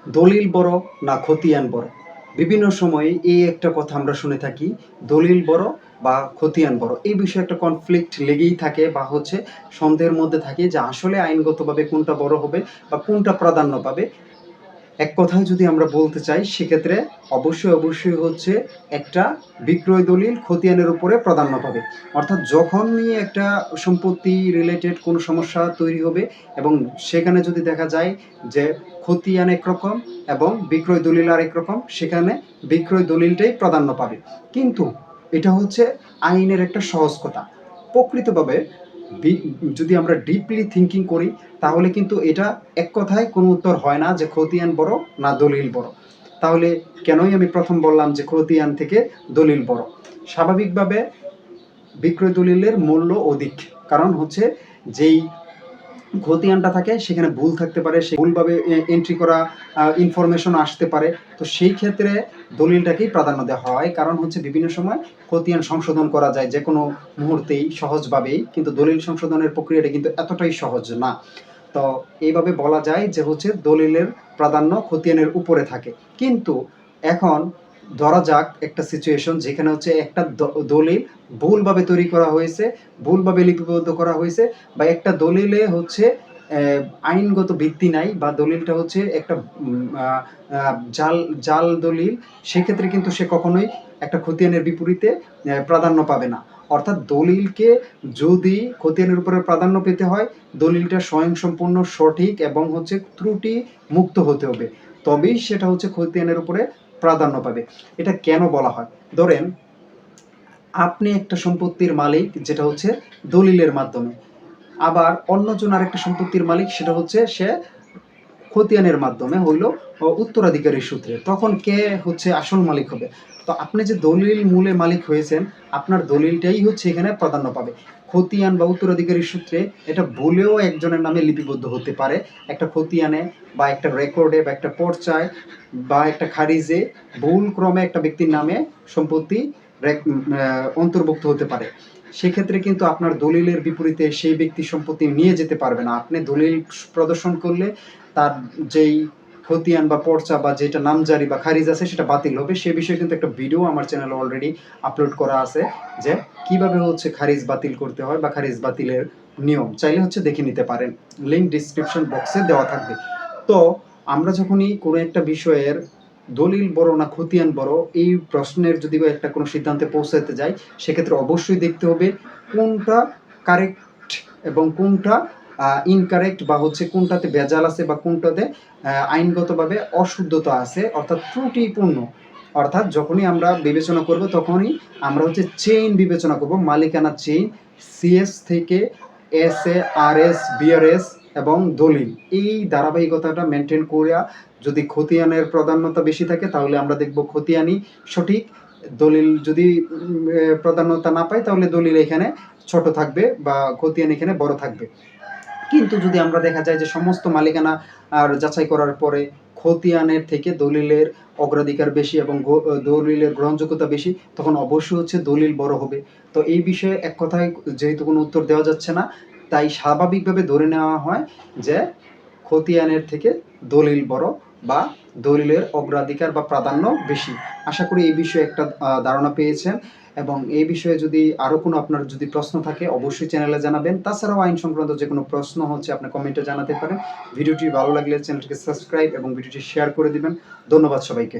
দলিল বড় না খতিয়ান বড়? বিভিন্ন সময়ে এই একটা কথা আমরা শুনে থাকি, দলিল বড় বা খতিয়ান বড়। এই বিষয়ে একটা কনফ্লিক্ট লেগেই থাকে বা সন্দেহের মধ্যে থাকে যে আসলে আইনগতভাবে কোনটা বড় হবে বা কোনটা প্রাধান্য পাবে। এক কথায় যদি আমরা বলতে চাই সেক্ষেত্রে অবশ্যই একটা বিক্রয় দলিল খতিয়ানের উপরে প্রাধান্য পাবে। অর্থাৎ যখনই একটা সম্পত্তি রিলেটেড কোনো সমস্যা তৈরি হবে এবং সেখানে যদি দেখা যায় যে খতিয়ান একরকম এবং বিক্রয় দলিল আরেক রকম, সেখানে বিক্রয় দলিলটাই প্রাধান্য পাবে। কিন্তু এটা আইনের একটা সহজ কথা। প্রকৃতভাবে যদি আমরা ডিপলি থিঙ্কিং করি তাহলে কিন্তু এটা এক কথায় কোনো উত্তর হয় না যে খতিয়ান বড় না দলিল বড়। তাহলে কেনই আমি প্রথম বললাম যে খতিয়ান থেকে দলিল বড়? স্বাভাবিকভাবে বিক্রয় দলিলের মূল্য অধিক, কারণ যেই খতিয়ানটা থাকে সেখানে ভুল থাকতে পারে, সে ভুলভাবে এন্ট্রি করা ইনফরমেশন আসতে পারে। তো সেই ক্ষেত্রে দলিলটাকেই প্রাধান্য দেওয়া হয়, কারণ বিভিন্ন সময় খতিয়ান সংশোধন করা যায় যে কোনো মুহূর্তেই সহজভাবেই, কিন্তু দলিল সংশোধনের প্রক্রিয়াটা কিন্তু এতটাই সহজ না। তো এইভাবে বলা যায় যে দলিলের প্রাধান্য খতিয়ানের উপরে থাকে। কিন্তু এখন ধরা যাক একটা সিচুয়েশন যেখানে একটা দলিল ভুলভাবে তৈরি করা হয়েছে, ভুলভাবে লিপিবদ্ধ করা হয়েছে, বা একটা দলিলে আইনগত ভিত্তি নাই, বা দলিলটা একটা জাল জাল দলিল। সেক্ষেত্রে কিন্তু সে কখনোই একটা খতিয়ানের বিপরীতে প্রাধান্য পাবে না। অর্থাৎ দলিলকে যদি খতিয়ানের উপরে প্রাধান্য পেতে হয়, দলিলটা স্বয়ংসম্পূর্ণ সঠিক এবং ত্রুটি মুক্ত হতে হবে, তবেই সেটা খতিয়ানের উপরে প্রাধান্য পাবে। এটা কেন বলা হয়? ধরেন আপনি একটা সম্পত্তির মালিক, যেটা দলিলের মাধ্যমে, আবার অন্যজন আরেকটা সম্পত্তির মালিক, সেটা সে খতিয়ানের মাধ্যমে হইল উত্তরাধিকারীর সূত্রে। তখন কে আসল মালিক হবে? তো আপনি যে দলিল মূলে মালিক হয়েছেন, আপনার দলিলটাই এখানে প্রাধান্য পাবে। খতিয়ান বা উত্তরাধিকারীর সূত্রে এটা ভুলেও একজনের নামে লিপিবদ্ধ হতে পারে, একটা খতিয়ানে বা একটা রেকর্ডে বা একটা পর্চায় বা একটা খারিজে ভুল ক্রমে একটা ব্যক্তির নামে সম্পত্তি অন্তর্ভুক্ত হতে পারে। সেক্ষেত্রে কিন্তু আপনার দলিলের বিপরীতে সেই ব্যক্তি সম্পত্তি নিয়ে যেতে পারবে না। আপনি দলিল প্রদর্শন করলে তার যেই খতিয়ান বা পর্চা বা যেটা নামজারি বা খারিজ আছে সেটা বাতিল হবে। সে বিষয়ে কিন্তু একটা ভিডিও আমার চ্যানেলে অলরেডি আপলোড করা আছে, যে কিভাবে খারিজ বাতিল করতে হয় বা খারিজ বাতিলের নিয়ম। চাইলে দেখে নিতে পারেন, লিঙ্ক ডিসক্রিপশন বক্সে দেওয়া থাকবে। তো আমরা যখনই কোনো একটা বিষয়ের দলিল বড় না খতিয়ান বড় এই প্রশ্নের যদি একটা কোনো সিদ্ধান্তে পৌঁছাতে যাই, সেক্ষেত্রে অবশ্যই দেখতে হবে কোনটা কারেক্ট এবং কোনটা ইনকারেক্ট, বা কোনটাতে ভেজাল আছে বা কোনটাতে আইনগতভাবে অশুদ্ধতা আছে, অর্থাৎ ত্রুটিপূর্ণ। অর্থাৎ যখনই আমরা বিবেচনা করব তখনই আমরা চেইন বিবেচনা করব, মালিকানা চেইন, সিএস থেকে S A, R S, BRS এবং দলিল, এই ধারাবাহিকতাটা মেনটেন করিয়া যদি খতিয়ানের প্রাধান্যতা বেশি থাকে তাহলে আমরা দেখব খতিয়ানই সঠিক। দলিল যদি প্রাধান্যতা না পায় তাহলে দলিল এখানে ছোট থাকবে বা খতিয়ান এখানে বড় থাকবে। কিন্তু যদি আমরা দেখা যায় যে সমস্ত মালিকানা আর যাচাই করার পরে খতিয়ানের থেকে দলিলের অগ্রাধিকার বেশি এবং দলিলের গ্রহণযোগ্যতা বেশি, তখন অবশ্যই দলিল বড় হবে। তো এই বিষয়ে এক কথায় যেহেতু কোনো উত্তর দেওয়া যাচ্ছে না, তাই স্বাভাবিকভাবে ধরে নেওয়া হয় যে খতিয়ানের থেকে দলিল বড় বা দলিলের অগ্রাধিকার বা প্রাধান্য বেশি। আশা করি এই বিষয়ে একটা ধারণা পেয়েছেন, এবং এই বিষয়ে যদি আরও কোনো আপনার যদি প্রশ্ন থাকে অবশ্যই চ্যানেলে জানাবেন। তাছাড়াও আইন সংক্রান্ত যে কোনো প্রশ্ন আপনি কমেন্টে জানাতে পারেন। ভিডিওটি ভালো লাগলে চ্যানেলটিকে সাবস্ক্রাইব এবং ভিডিওটি শেয়ার করে দিবেন। ধন্যবাদ সবাইকে।